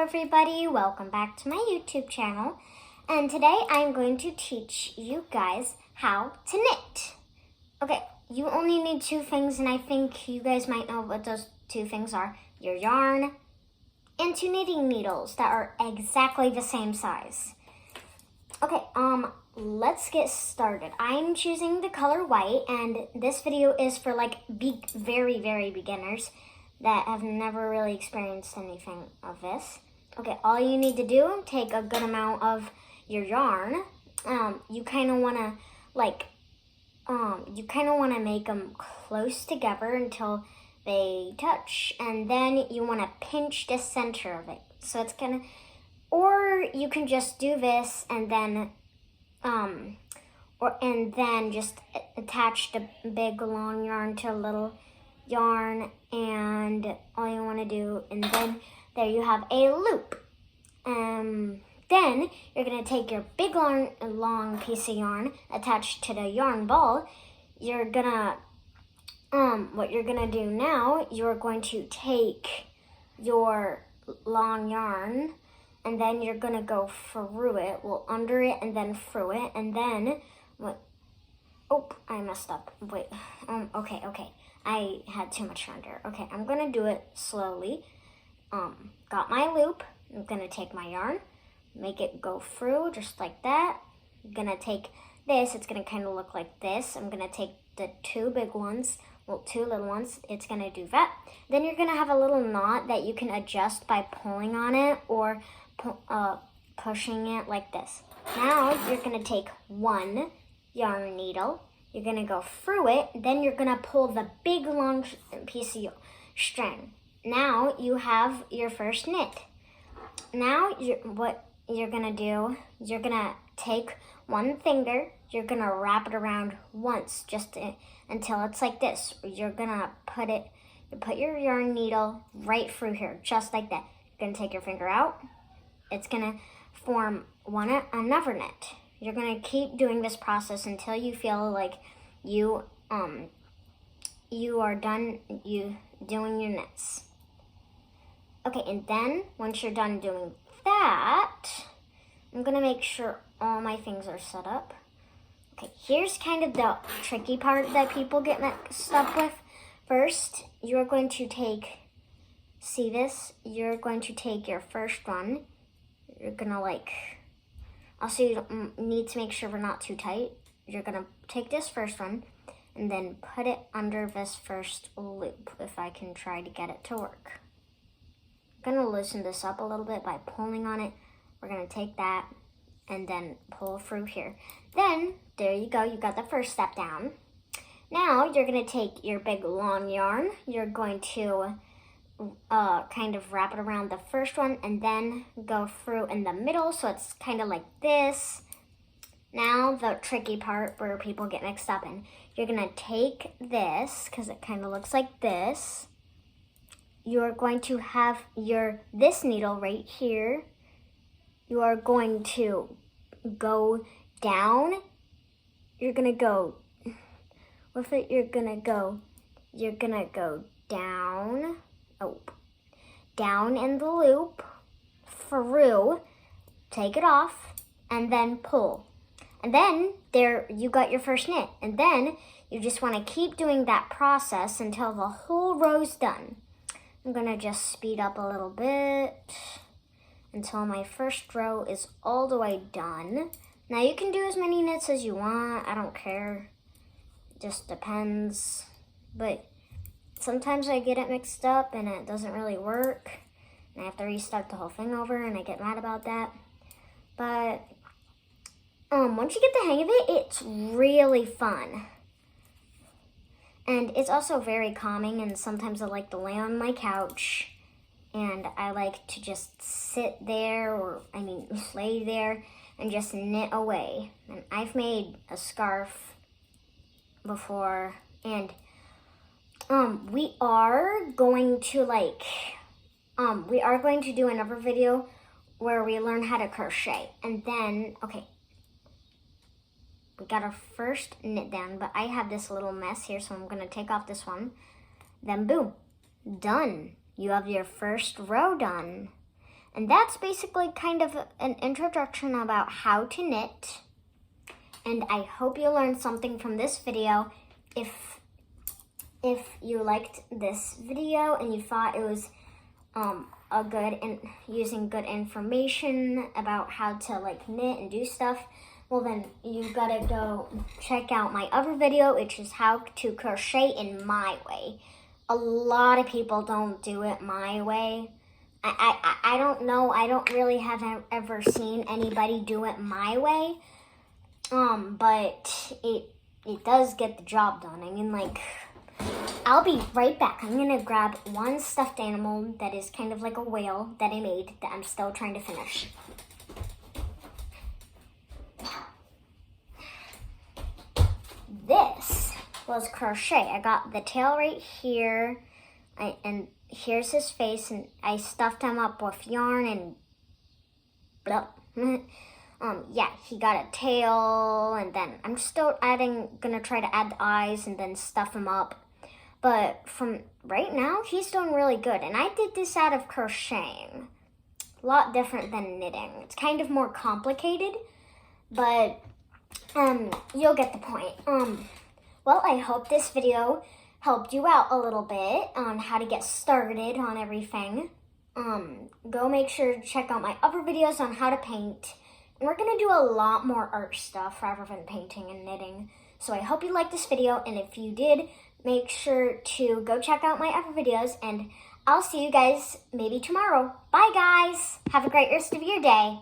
everybody, welcome back to my YouTube channel, and today I'm going to teach you guys how to knit. Okay, you only need two things, and I think you guys might know what those two things are: your yarn and two knitting needles that are exactly the same size. Okay, let's get started. I'm choosing the color white, and this video is for like very, very beginners that have never really experienced anything of this. Okay, all you need to do, take a good amount of your yarn. You kind of want to make them close together until they touch, and then you want to pinch the center of it. So it's gonna, or you can just do this and then, just attach the big long yarn to a little yarn, and all you want to do, and then there you have a loop. Then you're going to take your big long piece of yarn attached to the yarn ball. You're gonna what you're gonna do now, you're going to take your long yarn, and then you're gonna go through it, under it and then through it, and then I messed up. Wait, okay. I had too much yarn there. Okay, I'm gonna do it slowly. Got my loop. I'm gonna take my yarn, make it go through just like that. I'm gonna take this. It's gonna kind of look like this. I'm gonna take the two big ones, two little ones. It's gonna do that. Then you're gonna have a little knot that you can adjust by pulling on it or pushing it like this. Now you're gonna take one yarn needle. You're gonna go through it, then you're gonna pull the big long piece of string. Now you have your first knit. Now what you're gonna do, you're gonna take one finger, you're gonna wrap it around once, until it's like this. You're gonna put your yarn needle right through here, just like that. You're gonna take your finger out. It's gonna form another knit. You're gonna keep doing this process until you feel like you are done doing your knits. Okay, and then once you're done doing that, I'm gonna make sure all my things are set up. Okay, here's kind of the tricky part that people get mixed up with. First, you're going to see this? You're going to take your first one. You're gonna also, you need to make sure we're not too tight. You're gonna take this first one and then put it under this first loop, if I can try to get it to work. I'm gonna loosen this up a little bit by pulling on it. We're gonna take that and then pull through here. Then, there you go, you got the first step down. Now, you're gonna take your big long yarn. You're going to kind of wrap it around the first one and then go through in the middle, so it's kind of like this. Now the tricky part where people get mixed up in, you're gonna take this, because it kind of looks like this. You're going to have this needle right here. You are going to go down. You're gonna go with it. You're gonna go down. Down in the loop, through, take it off, and then pull. And then there you got your first knit. And then you just want to keep doing that process until the whole row's done. I'm gonna just speed up a little bit until my first row is all the way done. Now you can do as many knits as you want. I don't care. It just depends. But sometimes I get it mixed up and it doesn't really work, and I have to restart the whole thing over, and I get mad about that. But once you get the hang of it, it's really fun. And it's also very calming, and sometimes I like to lay on my couch, and I like to just sit there, lay there and just knit away. And I've made a scarf before, and we are going to do another video where we learn how to crochet. And then, okay, we got our first knit down, but I have this little mess here, so I'm gonna take off this one. Then boom, done. You have your first row done. And that's basically kind of an introduction about how to knit. And I hope you learned something from this video. If you liked this video and you thought it was using good information about how to like knit and do stuff, well then you gotta go check out my other video, which is how to crochet in my way. A lot of people don't do it my way. I don't know. I don't really have ever seen anybody do it my way. But it does get the job done. I mean, like, I'll be right back. I'm gonna grab one stuffed animal that is kind of like a whale that I made that I'm still trying to finish. This was crochet. I got the tail right here, and here's his face, and I stuffed him up with yarn and blah. Yeah, he got a tail, and then I'm still gonna try to add the eyes and then stuff him up. But from right now, he's doing really good. And I did this out of crocheting. A lot different than knitting. It's kind of more complicated, but you'll get the point. Well, I hope this video helped you out a little bit on how to get started on everything. Go make sure to check out my other videos on how to paint. And we're going to do a lot more art stuff rather than painting and knitting. So I hope you liked this video, and if you did, make sure to go check out my other videos, and I'll see you guys maybe tomorrow. Bye, guys. Have a great rest of your day.